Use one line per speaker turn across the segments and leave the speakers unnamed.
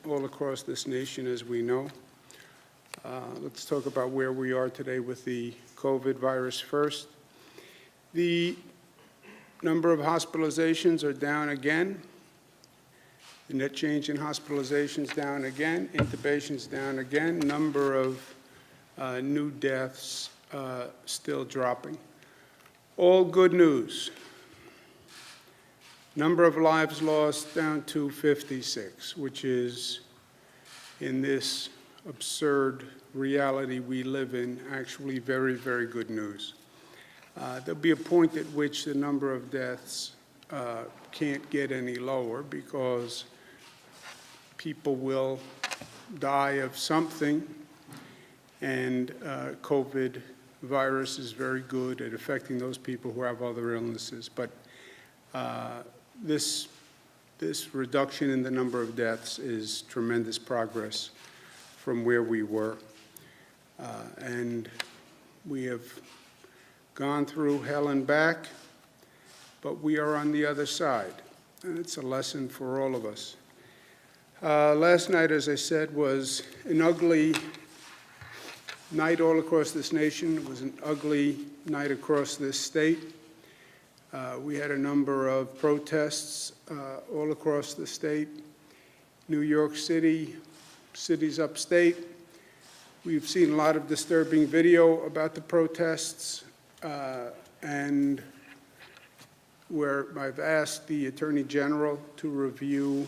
all across this nation, as we know. Let's talk about where we are today with the COVID virus first. The number of hospitalizations are down again. The net change in hospitalizations down again. Intubations down again. Number of new deaths still dropping. All good news. Number of lives lost down to 56, which is, in this absurd reality we live in, actually very, very good news. There'll be a point at which the number of deaths can't get any lower because people will die of something, and COVID virus is very good at affecting those people who have other illnesses. But this reduction in the number of deaths is tremendous progress from where we were. And we have gone through hell and back, but we are on the other side. And it's a lesson for all of us. Last night, as I said, was an ugly night all across this nation. It was an ugly night across this state. We had a number of protests all across the state. New York City, cities upstate. We've seen a lot of disturbing video about the protests, and where I've asked the Attorney General to review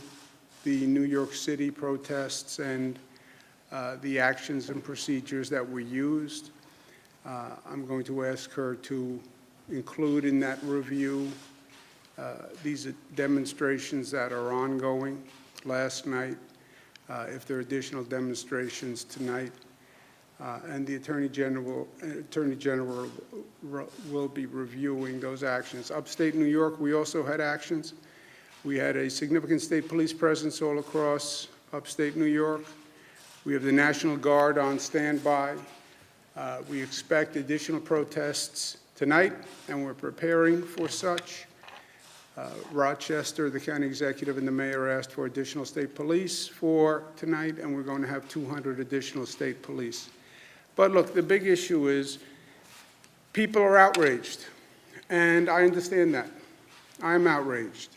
the New York City protests and the actions and procedures that were used. I'm going to ask her to include in that review these demonstrations that are ongoing last night, if there are additional demonstrations tonight, and the Attorney General will be reviewing those actions. Upstate New York, we also had actions. We had a significant state police presence all across upstate New York. We have the National Guard on standby. We expect additional protests tonight, and we're preparing for such. Rochester, the county executive, and the mayor asked for additional state police for tonight, and we're going to have 200 additional state police. But look, the big issue is people are outraged, and I understand that. I'm outraged.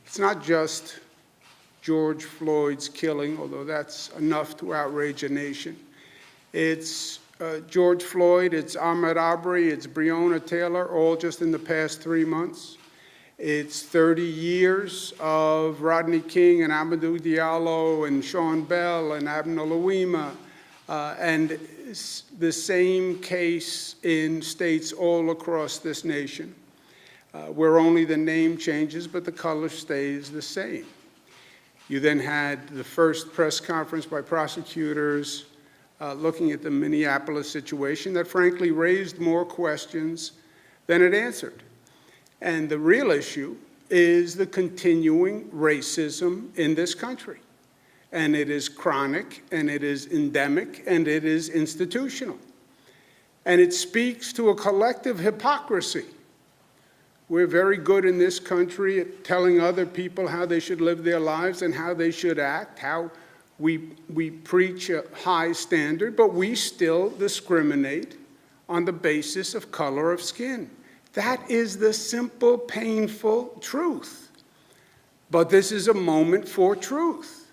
It's not just George Floyd's killing, although that's enough to outrage a nation. It's George Floyd, it's Ahmaud Arbery, it's Breonna Taylor, all just in the past 3 months. It's 30 years of Rodney King and Amadou Diallo and Sean Bell and Abner Louima, and the same case in states all across this nation, where only the name changes but the color stays the same. You then had the first press conference by prosecutors looking at the Minneapolis situation that frankly raised more questions than it answered. And the real issue is the continuing racism in this country. And it is chronic, and it is endemic, and it is institutional. And it speaks to a collective hypocrisy. We're very good in this country at telling other people how they should live their lives and how they should act, how we preach a high standard, but we still discriminate on the basis of color of skin. That is the simple, painful truth. But this is a moment for truth.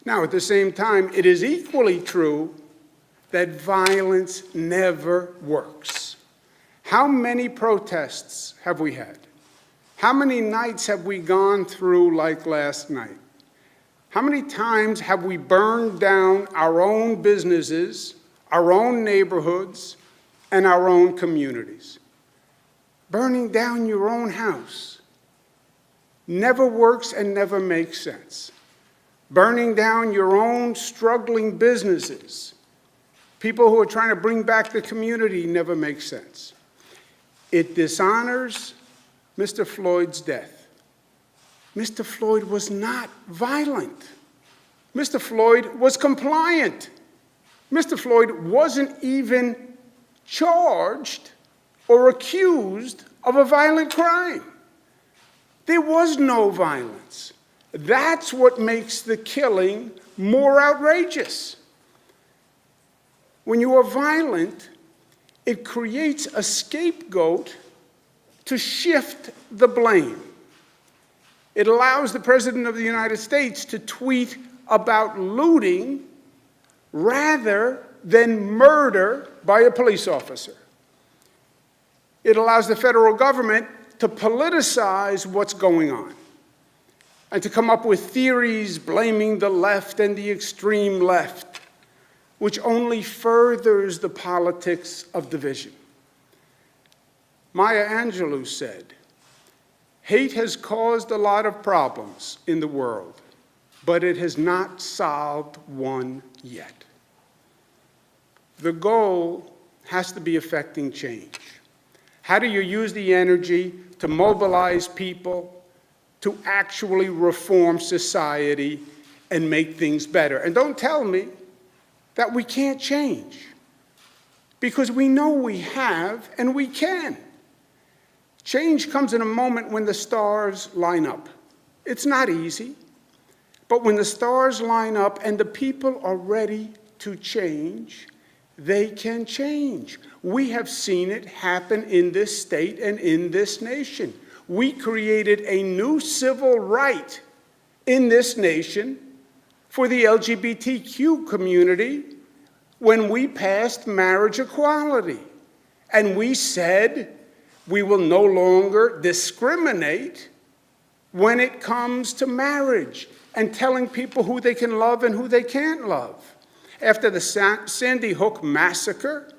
Now, at the same time, it is equally true that violence never works. How many protests have we had? How many nights have we gone through like last night? How many times have we burned down our own businesses, our own neighborhoods, and our own communities? Burning down your own house never works and never makes sense. Burning down your own struggling businesses, people who are trying to bring back the community, never makes sense. It dishonors Mr. Floyd's death. Mr. Floyd was not violent. Mr. Floyd was compliant. Mr. Floyd wasn't even charged or accused of a violent crime. There was no violence. That's what makes the killing more outrageous. When you are violent, it creates a scapegoat to shift the blame. It allows the President of the United States to tweet about looting rather than murder by a police officer. It allows the federal government to politicize what's going on and to come up with theories blaming the left and the extreme left, which only furthers the politics of division. Maya Angelou said, "Hate has caused a lot of problems in the world, but it has not solved one yet." The goal has to be affecting change. How do you use the energy to mobilize people to actually reform society and make things better? And don't tell me that we can't change, because we know we have and we can. Change comes in a moment when the stars line up. It's not easy, but when the stars line up and the people are ready to change, they can change. We have seen it happen in this state and in this nation. We created a new civil right in this nation for the LGBTQ community when we passed marriage equality. And we said we will no longer discriminate when it comes to marriage and telling people who they can love and who they can't love. After the Sandy Hook massacre,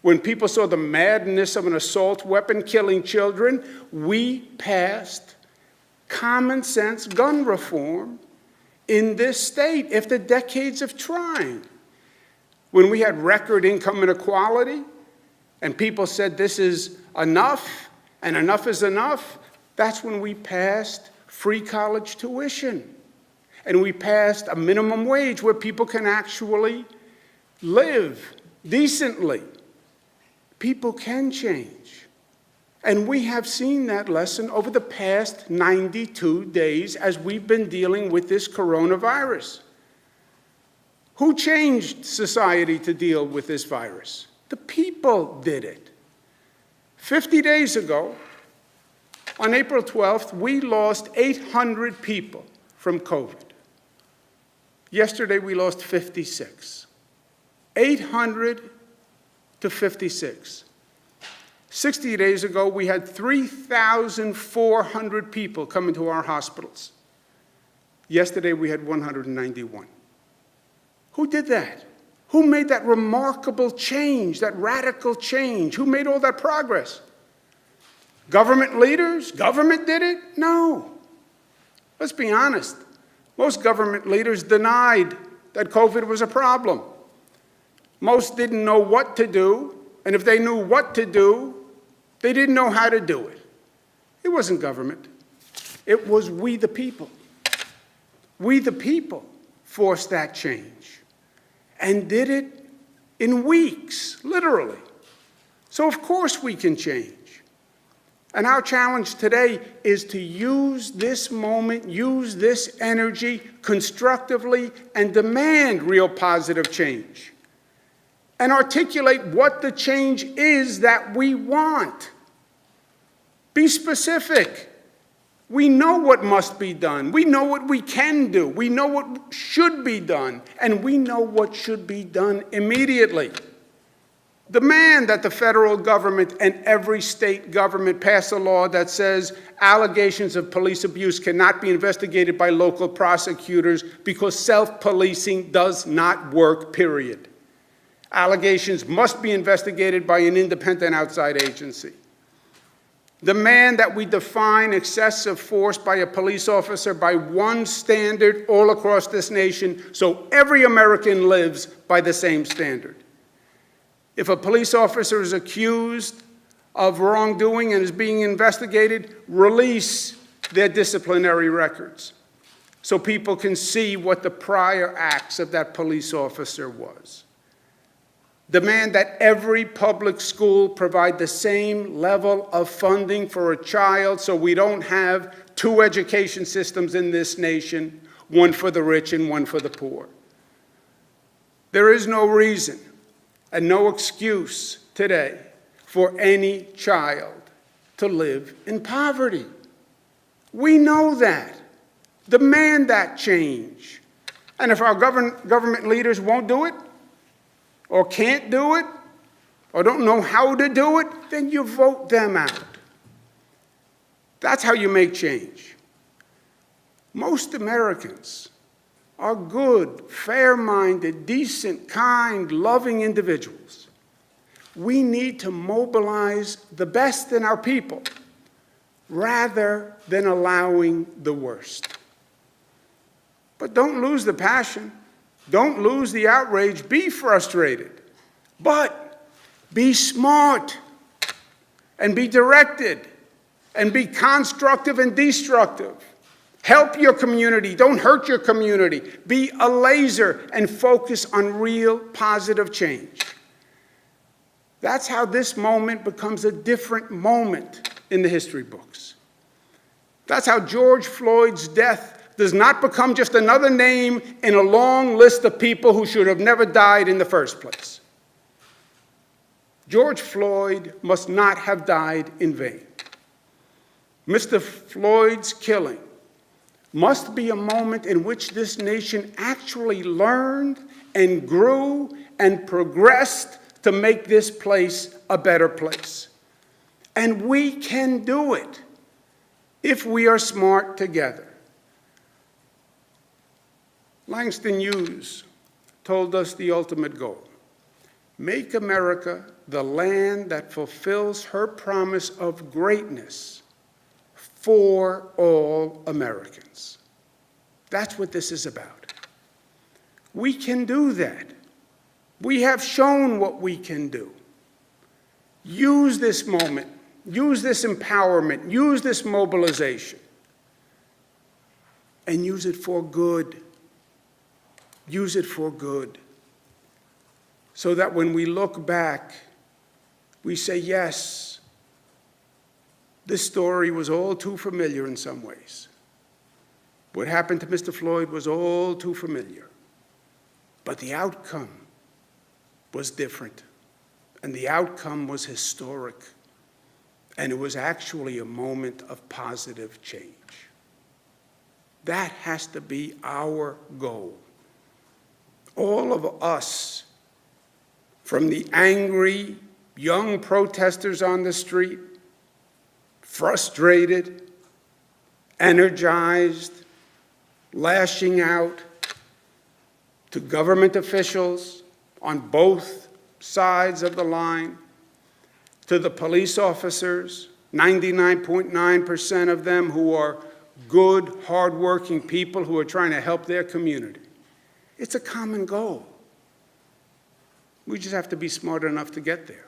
when people saw the madness of an assault weapon killing children, we passed common sense gun reform in this state after decades of trying. When we had record income inequality and people said this is enough and enough is enough, that's when we passed free college tuition. And we passed a minimum wage where people can actually live decently. People can change. And we have seen that lesson over the past 92 days as we've been dealing with this coronavirus. Who changed society to deal with this virus? The people did it. 50 days ago, on April 12th, we lost 800 people from COVID. Yesterday, we lost 56. 800 to 56. 60 days ago, we had 3,400 people come into our hospitals. Yesterday, we had 191. Who did that? Who made that remarkable change, that radical change? Who made all that progress? Government leaders? Government did it? No. Let's be honest. Most government leaders denied that COVID was a problem. Most didn't know what to do, and if they knew what to do, they didn't know how to do it. It wasn't government. It was we the people. We the people forced that change and did it in weeks, literally. So of course we can change. And our challenge today is to use this moment, use this energy constructively, and demand real positive change. And articulate what the change is that we want. Be specific. We know what must be done. We know what we can do. We know what should be done. And we know what should be done immediately. Demand that the federal government and every state government pass a law that says allegations of police abuse cannot be investigated by local prosecutors because self-policing does not work, period. Allegations must be investigated by an independent outside agency. Demand that we define excessive force by a police officer by one standard all across this nation so every American lives by the same standard. If a police officer is accused of wrongdoing and is being investigated, release their disciplinary records so people can see what the prior acts of that police officer was. Demand that every public school provide the same level of funding for a child so we don't have two education systems in this nation, one for the rich and one for the poor. There is no reason and no excuse today for any child to live in poverty. We know that. Demand that change. And if our government leaders won't do it, or can't do it, or don't know how to do it, then you vote them out. That's how you make change. Most Americans are good, fair-minded, decent, kind, loving individuals. We need to mobilize the best in our people rather than allowing the worst. But don't lose the passion. Don't lose the outrage. Be frustrated. But be smart and be directed and be constructive and destructive. Help your community. Don't hurt your community. Be a laser and focus on real positive change. That's how this moment becomes a different moment in the history books. That's how George Floyd's death does not become just another name in a long list of people who should have never died in the first place. George Floyd must not have died in vain. Mr. Floyd's killing must be a moment in which this nation actually learned and grew and progressed to make this place a better place. And we can do it if we are smart together. Langston Hughes told us the ultimate goal: make America the land that fulfills her promise of greatness for all Americans. That's what this is about. We can do that. We have shown what we can do. Use this moment, use this empowerment, use this mobilization, and use it for good. Use it for good. So that when we look back, we say, yes, this story was all too familiar in some ways. What happened to Mr. Floyd was all too familiar. But the outcome was different. And the outcome was historic. And it was actually a moment of positive change. That has to be our goal. All of us, from the angry young protesters on the street, frustrated, energized, lashing out, to government officials on both sides of the line, to the police officers, 99.9% of them who are good, hardworking people who are trying to help their community. It's a common goal. We just have to be smart enough to get there.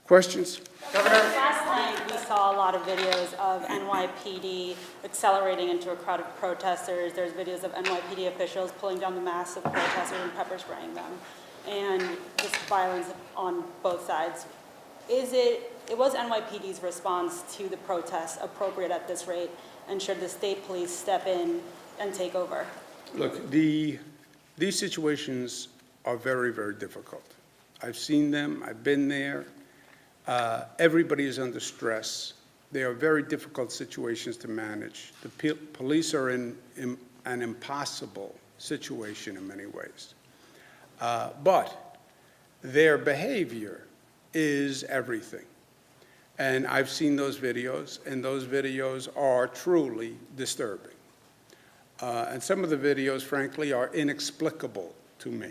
Questions?
Governor, last night we saw a lot of videos of NYPD accelerating into a crowd of protesters. There's videos of NYPD officials pulling down the masks of protesters and pepper spraying them, and just violence on both sides. Was NYPD's response to the protests appropriate at this rate, and should the state police step in and take over?
Look, these situations are very, very difficult. I've seen them. I've been there. Everybody is under stress. They are very difficult situations to manage. The police are in an impossible situation in many ways. But their behavior is everything. And I've seen those videos, and those videos are truly disturbing. And some of the videos, frankly, are inexplicable to me.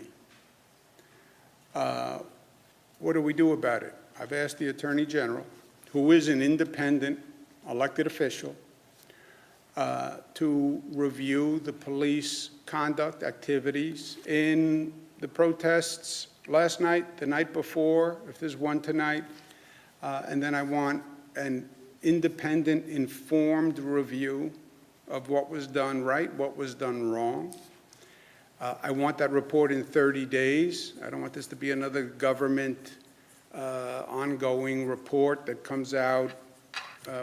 What do we do about it? I've asked the Attorney General, who is an independent elected official, to review the police conduct activities in the protests last night, the night before, if there's one tonight, and then I want an independent, informed review of what was done right, what was done wrong. I want that report in 30 days. I don't want this to be another government ongoing report that comes out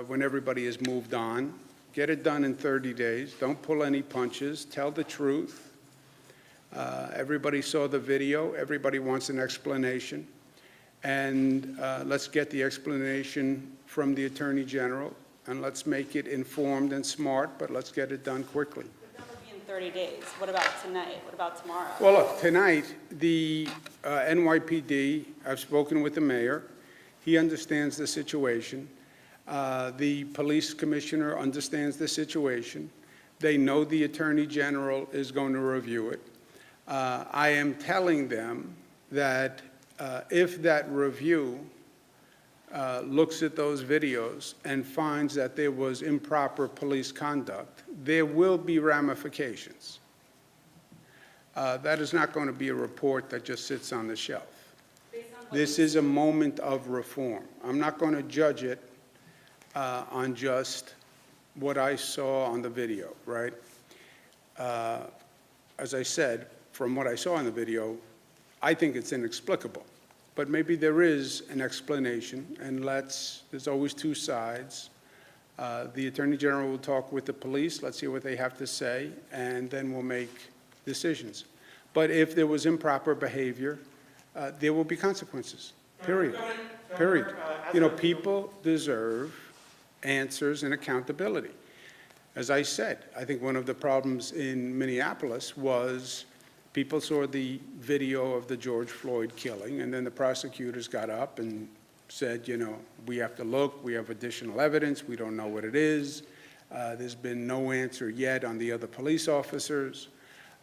when everybody has moved on. Get it done in 30 days. Don't pull any punches. Tell the truth. Everybody saw the video. Everybody wants an explanation. And let's get the explanation from the Attorney General, and let's make it informed and smart, but let's get it done quickly.
But that would be in 30 days. What about tonight? What about tomorrow?
Well, look, tonight, the NYPD, I've spoken with the mayor. He understands the situation. The police commissioner understands the situation. They know the Attorney General is going to review it. I am telling them that if that review looks at those videos and finds that there was improper police conduct, there will be ramifications. That is not going to be a report that just sits on the shelf. This is a moment of reform. I'm not going to judge it on just what I saw on the video, right? As I said, from what I saw on the video, I think it's inexplicable. But maybe there is an explanation, and there's always two sides. The Attorney General will talk with the police, let's hear what they have to say, and then we'll make decisions. But if there was improper behavior, there will be consequences, period. Period. You know, people deserve answers and accountability. As I said, I think one of the problems in Minneapolis was people saw the video of the George Floyd killing, and then the prosecutors got up and said, you know, we have to look, we have additional evidence, we don't know what it is. There's been no answer yet on the other police officers.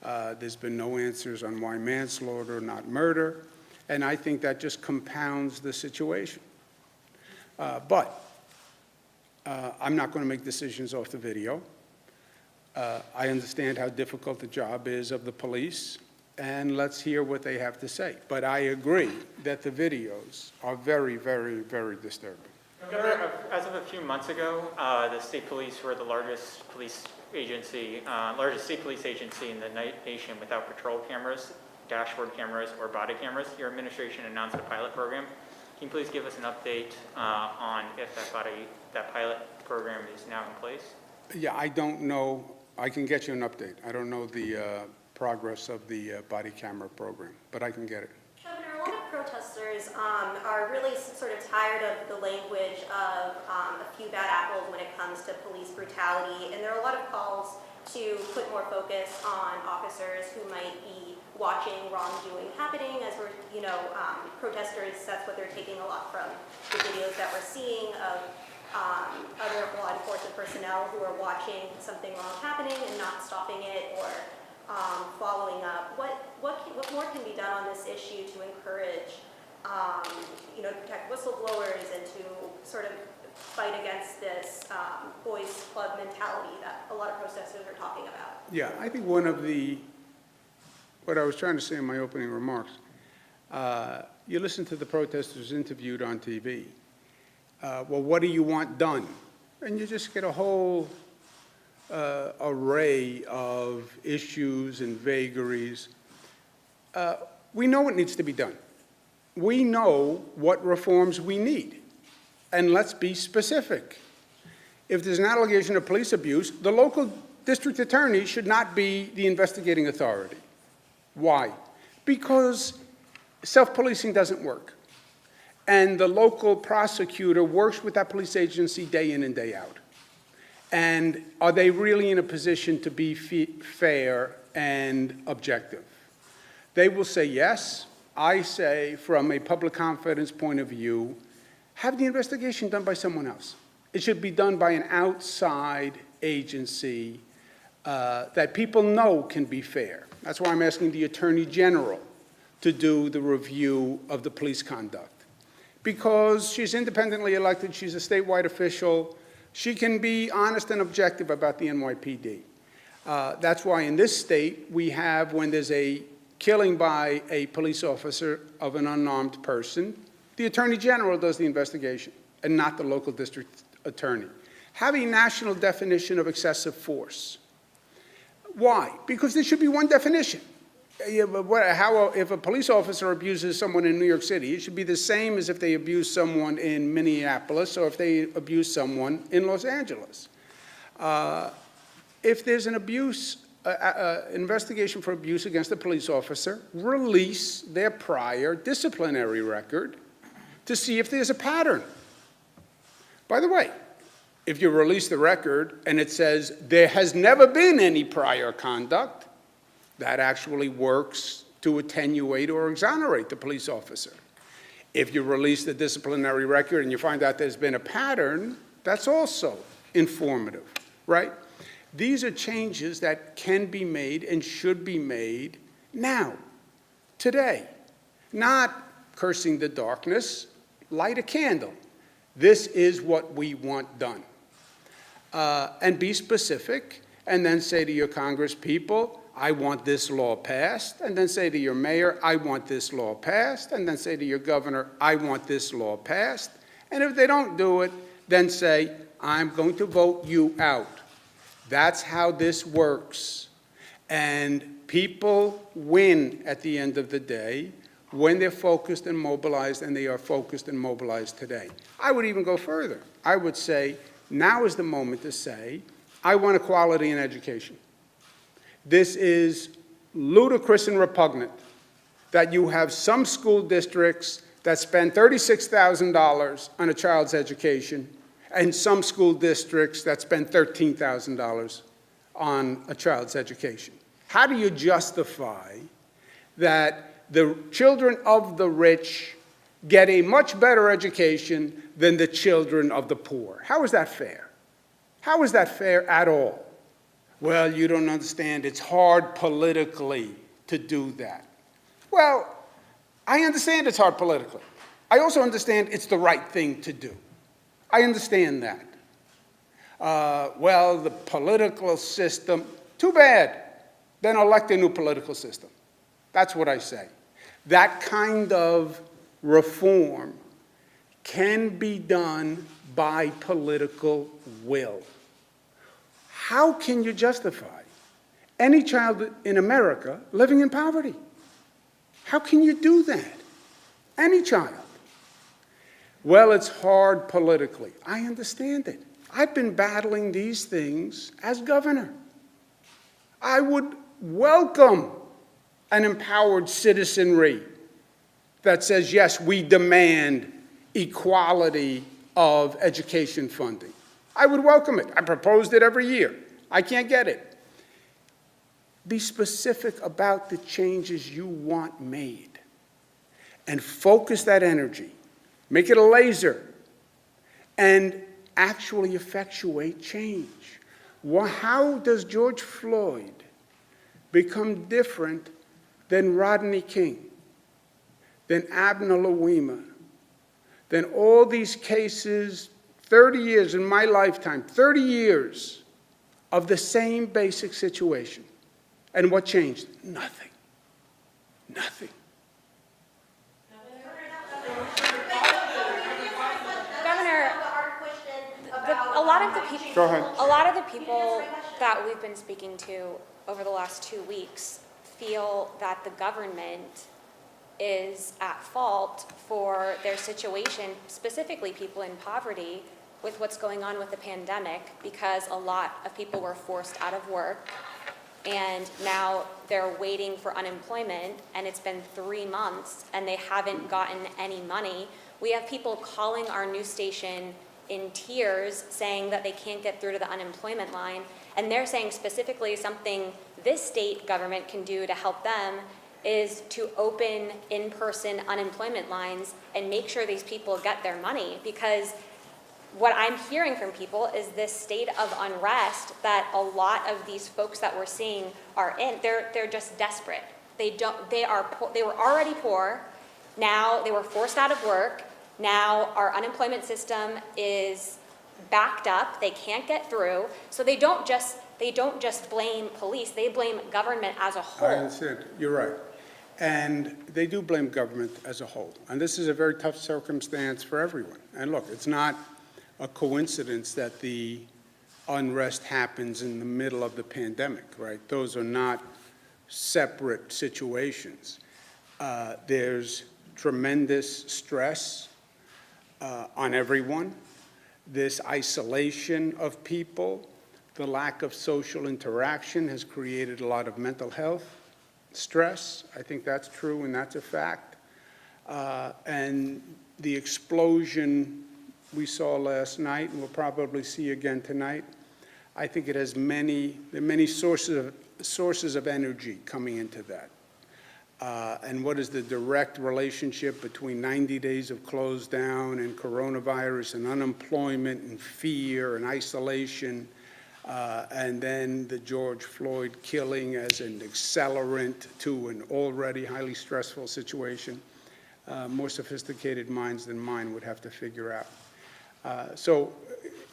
There's been no answers on why manslaughter, not murder. And I think that just compounds the situation. But I'm not going to make decisions off the video. I understand how difficult the job is of the police, and let's hear what they have to say. But I agree that the videos are very, very, very disturbing.
Governor, as of a few months ago, the state police were the largest state police agency in the nation without patrol cameras, dashboard cameras, or body cameras. Your administration announced a pilot program. Can you please give us an update on if that pilot program is now in place?
Yeah, I don't know. I can get you an update. I don't know the progress of the body camera program, but I can get it.
Governor, a lot of protesters are really sort of tired of the language of a few bad apples when it comes to police brutality, and there are a lot of calls to put more focus on officers who might be watching wrongdoing happening. As we're, protesters, that's what they're taking a lot from the videos that we're seeing of other law enforcement personnel who are watching something wrong happening and not stopping it or following up. What more can be done on this issue to encourage, to protect whistleblowers and to sort of fight against this boys club mentality that a lot of protesters are talking about?
Yeah, I think what I was trying to say in my opening remarks, you listen to the protesters interviewed on TV. Well, what do you want done? And you just get a whole array of issues and vagaries. We know what needs to be done. We know what reforms we need. And let's be specific. If there's an allegation of police abuse, the local district attorney should not be the investigating authority. Why? Because self-policing doesn't work. And the local prosecutor works with that police agency day in and day out. And are they really in a position to be fair and objective? They will say yes. I say, from a public confidence point of view, have the investigation done by someone else. It should be done by an outside agency that people know can be fair. That's why I'm asking the Attorney General to do the review of the police conduct. Because she's independently elected, she's a statewide official, she can be honest and objective about the NYPD. That's why in this state we have, when there's a killing by a police officer of an unarmed person, the Attorney General does the investigation and not the local district attorney. Have a national definition of excessive force. Why? Because there should be one definition. Yeah, but if a police officer abuses someone in New York City, it should be the same as if they abuse someone in Minneapolis or if they abuse someone in Los Angeles. If there's an investigation for abuse against a police officer, release their prior disciplinary record to see if there's a pattern. By the way, if you release the record and it says there has never been any prior conduct, that actually works to attenuate or exonerate the police officer. If you release the disciplinary record and you find out there's been a pattern, that's also informative, right? These are changes that can be made and should be made now, today. Not cursing the darkness, light a candle. This is what we want done. And be specific, and then say to your Congress people, I want this law passed, and then say to your mayor, I want this law passed, and then say to your governor, I want this law passed. And if they don't do it, then say, I'm going to vote you out. That's how this works. And people win at the end of the day when they're focused and mobilized, and they are focused and mobilized today. I would even go further. I would say, now is the moment to say, I want equality in education. This is ludicrous and repugnant that you have some school districts that spend $36,000 on a child's education and some school districts that spend $13,000 on a child's education. How do you justify that the children of the rich get a much better education than the children of the poor? How is that fair? How is that fair at all? Well, you don't understand. It's hard politically to do that. Well, I understand it's hard politically. I also understand it's the right thing to do. I understand that. Well, the political system, too bad. Then elect a new political system. That's what I say. That kind of reform can be done by political will. How can you justify any child in America living in poverty? How can you do that? Any child. Well, it's hard politically. I understand it. I've been battling these things as governor. I would welcome an empowered citizenry that says, yes, we demand equality of education funding. I would welcome it. I proposed it every year. I can't get it. Be specific about the changes you want made and focus that energy. Make it a laser and actually effectuate change. How does George Floyd become different than Rodney King, than Abner Louima, than all these cases, 30 years in my lifetime, 30 years of the same basic situation? And what changed? Nothing. Nothing.
Governor, a lot of the people,
Go ahead.
a lot of the people that we've been speaking to over the last 2 weeks feel that the government is at fault for their situation, specifically people in poverty, with what's going on with the pandemic, because a lot of people were forced out of work and now they're waiting for unemployment, and it's been 3 months and they haven't gotten any money. We have people calling our news station in tears saying that they can't get through to the unemployment line, and they're saying specifically something this state government can do to help them is to open in-person unemployment lines and make sure these people get their money, because what I'm hearing from people is this state of unrest that a lot of these folks that we're seeing are in. They're just desperate. They were already poor. Now they were forced out of work. Now our unemployment system is backed up. They can't get through. So they don't just blame police. They blame government as a whole.
I understand. You're right. And they do blame government as a whole. And this is a very tough circumstance for everyone. And look, it's not a coincidence that the unrest happens in the middle of the pandemic, right? Those are not separate situations. There's tremendous stress on everyone. This isolation of people, the lack of social interaction has created a lot of mental health stress. I think that's true and that's a fact. And the explosion we saw last night and we'll probably see again tonight, I think it has many sources of energy coming into that. And what is the direct relationship between 90 days of closed down and coronavirus and unemployment and fear and isolation, and then the George Floyd killing as an accelerant to an already highly stressful situation? More sophisticated minds than mine would have to figure out. So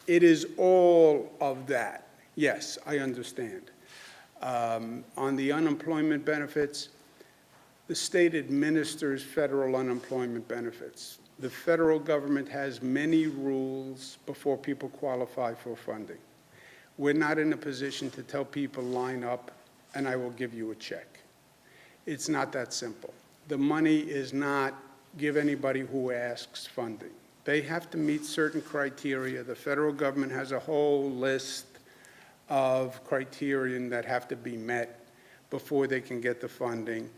it is all of that. Yes, I understand. On the unemployment benefits, the state administers federal unemployment benefits. The federal government has many rules before people qualify for funding. We're not in a position to tell people line up and I will give you a check. It's not that simple. The money is not give anybody who asks funding. They have to meet certain criteria. The federal government has a whole list of criterion that have to be met before they can get the funding.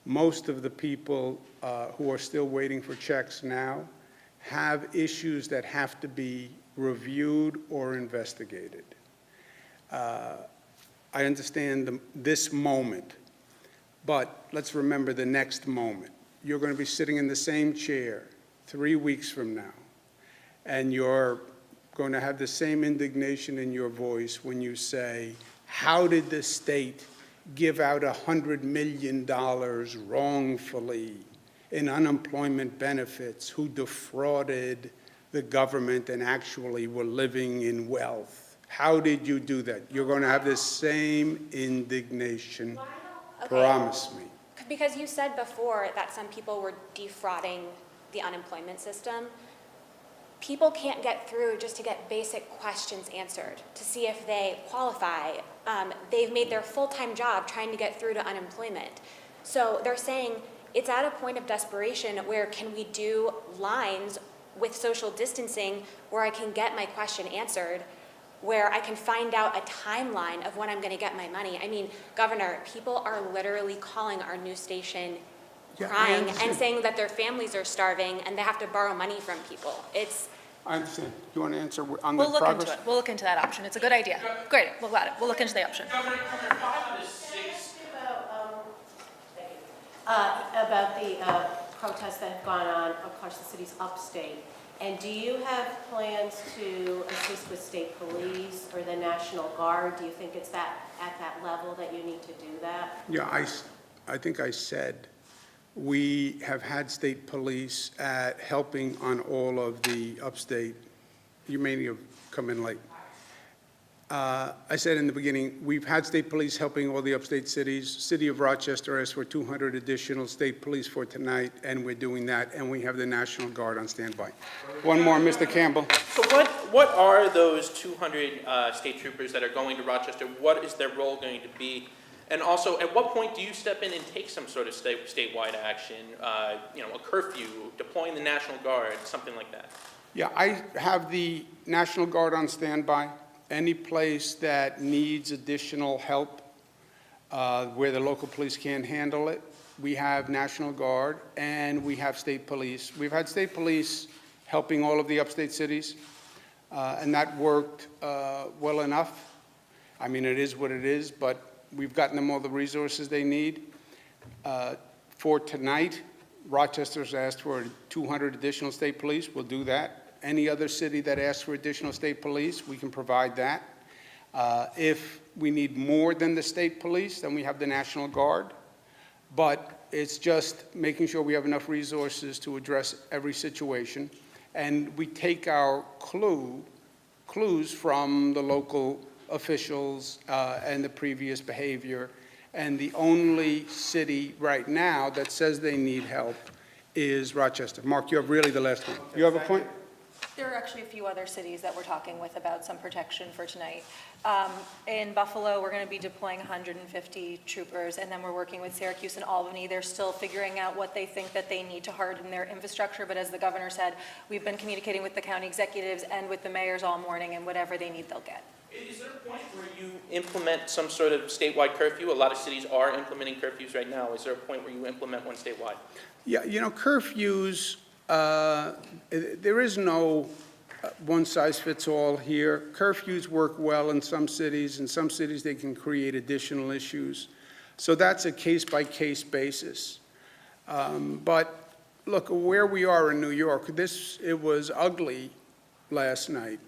Most of the people who are still waiting for checks now have issues that have to be reviewed or investigated. I understand this moment, but let's remember the next moment. You're going to be sitting in the same chair 3 weeks from now, and you're going to have the same indignation in your voice when you say, how did the state give out $100 million wrongfully in unemployment benefits, who defrauded the government and actually were living in wealth? How did you do that? You're going to have the same indignation.
Okay.
Promise me.
Because you said before that some people were defrauding the unemployment system. People can't get through just to get basic questions answered, to see if they qualify. They've made their full-time job trying to get through to unemployment. So they're saying it's at a point of desperation where can we do lines with social distancing where I can get my question answered, where I can find out a timeline of when I'm going to get my money. I mean, Governor, people are literally calling our news station crying and saying that their families are starving and they have to borrow money from people.
I understand. Do you want to answer on the
We'll look
progress?
into it. We'll look into that option. It's a good idea. Great. We'll got it. We'll look into the option.
Governor, 5 to 6.
About the protests that have gone on across the cities upstate. And do you have plans to assist with state police or the National Guard? Do you think it's at that level that you need to do that?
Yeah, I think I said we have had state police helping on all of the upstate. You may have come in late. I said in the beginning, we've had state police helping all the upstate cities. City of Rochester asked for 200 additional state police for tonight, and we're doing that, and we have the National Guard on standby. One more, Mr. Campbell.
So what are those 200 state troopers that are going to Rochester? What is their role going to be? And also, at what point do you step in and take some sort of statewide action, a curfew, deploying the National Guard, something like that?
Yeah, I have the National Guard on standby. Any place that needs additional help where the local police can't handle it, we have National Guard and we have state police. We've had state police helping all of the upstate cities, and that worked well enough. I mean, it is what it is, but we've gotten them all the resources they need. For tonight, Rochester's asked for 200 additional state police. We'll do that. Any other city that asks for additional state police, we can provide that. If we need more than the state police, then we have the National Guard. But it's just making sure we have enough resources to address every situation. And we take our clues from the local officials and the previous behavior. And the only city right now that says they need help is Rochester. Mark, you have really the last one. You have a point?
There are actually a few other cities that we're talking with about some protection for tonight. In Buffalo, we're going to be deploying 150 troopers, and then we're working with Syracuse and Albany. They're still figuring out what they think that they need to harden their infrastructure, but as the governor said, we've been communicating with the county executives and with the mayors all morning, and whatever they need, they'll get.
Is there a point where you implement some sort of statewide curfew? A lot of cities are implementing curfews right now. Is there a point where you implement one statewide?
Yeah, curfews, there is no one-size-fits-all here. Curfews work well in some cities. In some cities, they can create additional issues. So that's a case-by-case basis. But look, where we are in New York, it was ugly last night.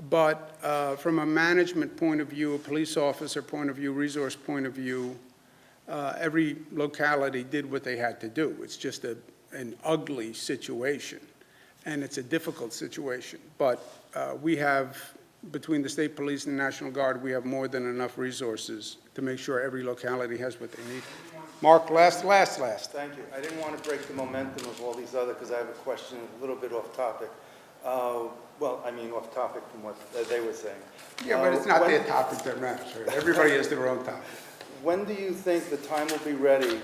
But from a management point of view, a police officer point of view, resource point of view, every locality did what they had to do. It's just an ugly situation, and it's a difficult situation. But we have, between the state police and the National Guard, we have more than enough resources to make sure every locality has what they need. Mark, last.
Thank you. I didn't want to break the momentum of all these other, because I have a question a little bit off topic. Well, I mean off topic from what they were saying.
Yeah, but it's not their topic that matters. Right? Everybody has their own topic.
When do you think the time will be ready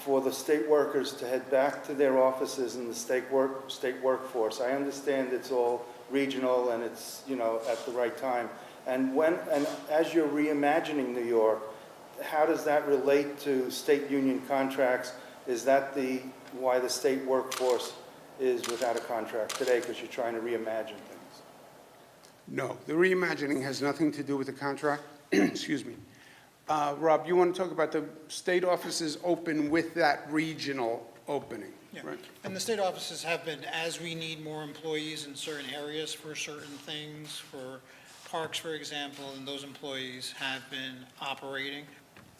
for the state workers to head back to their offices in the state workforce? I understand it's all regional and it's, at the right time. And as you're reimagining New York, how does that relate to state union contracts? Is that why the state workforce is without a contract today, because you're trying to reimagine things?
No, the reimagining has nothing to do with the contract. Excuse me. Rob, you want to talk about the state offices open with that regional opening,
Yeah.
right?
And the state offices have been, as we need more employees in certain areas for certain things, for parks, for example, and those employees have been operating.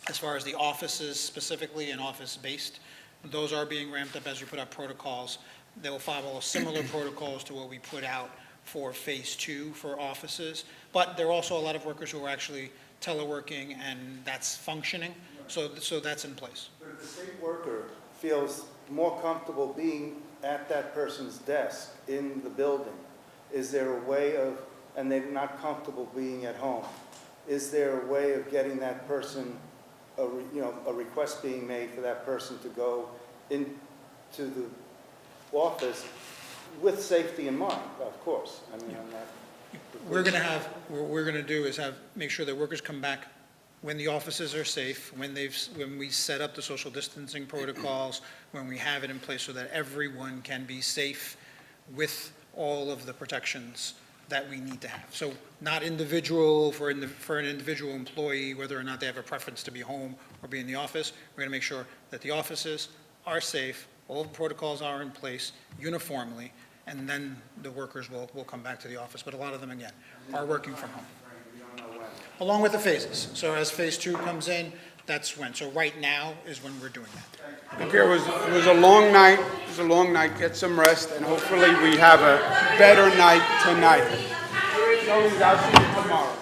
As far as the offices specifically and office-based, those are being ramped up as we put out protocols. They will follow similar protocols to what we put out for phase 2 for offices. But there are also a lot of workers who are actually teleworking, and that's functioning. So that's in place.
But if the state worker feels more comfortable being at that person's desk in the building, is there a way of, and they're not comfortable being at home, is there a way of getting that person, a request being made for that person to go into the office with safety in mind, of course? I mean, I'm not...
What we're going to do is make sure that workers come back when the offices are safe, when we set up the social distancing protocols, when we have it in place so that everyone can be safe with all of the protections that we need to have. So not individual for an individual employee, whether or not they have a preference to be home or be in the office. We're going to make sure that the offices are safe, all the protocols are in place uniformly, and then the workers will come back to the office. But a lot of them, again, are working from home. Along with the phases. So as phase 2 comes in, that's when. So right now is when we're doing that.
Okay, it was a long night. It was a long night. Get some rest, and hopefully we have a better night tonight. I'll see you tomorrow.